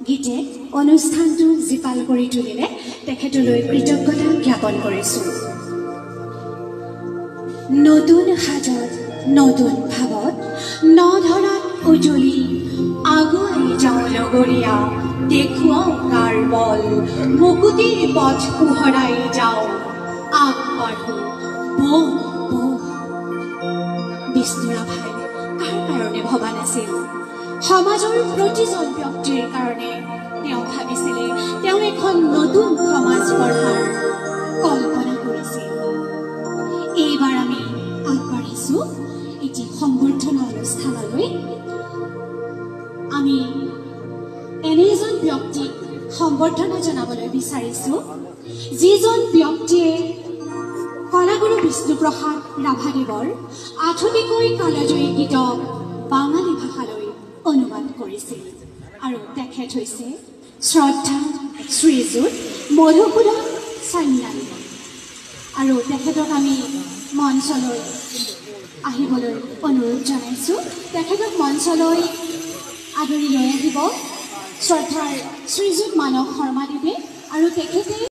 গীতে অনুষ্ঠানটো জীপাল কৰি তুলিলে তেখেতলৈ কৃতজ্ঞতা জ্ঞাপন কৰিছোঁ। নতুন সাজত নতুন ভাৱত নধৰাত উজলি আগুৱাই যাওঁ লগৰীয়া, দেখুৱাওঁ কাৰ বল, মুকুতিৰ পথ পোহৰাই যাওঁ, আগবাঢ়ো বৌ বৌ। বিষ্ণুৰাভাই কাৰ কাৰণে ভবা নাছিল? সমাজৰ প্ৰতিজন ব্যক্তিৰ কাৰণে তেওঁ ভাবিছিলে। তেওঁ এখন নতুন সমাজ গঢ়াৰ কল্পনা কৰিছিল। এইবাৰ আমি আগবাঢ়িছো এটি সংবৰ্ধনা অনুষ্ঠানলৈ। আমি এনে এজন ব্যক্তিক সম্বৰ্ধনা জনাবলৈ বিচাৰিছো, যিজন ব্যক্তিয়ে কলাগুৰু বিষ্ণুপ্ৰসাদ ৰাভাদেৱৰ আধুনিকৈ কালজয়ী গীতক বাঙালী ভাষালৈ অনুবাদ কৰিছিল। আৰু তেখেত হৈছে শ্ৰদ্ধা শ্ৰীযুত মধুসূদন চান্যাল। আৰু তেখেতক আমি মঞ্চলৈ আহিবলৈ অনুৰোধ জনাইছোঁ। তেখেতক মঞ্চলৈ আদৰি লৈ আহিব শ্ৰদ্ধাৰ শ্ৰীযুত মানস শৰ্মাদেৱে। আৰু তেখেতে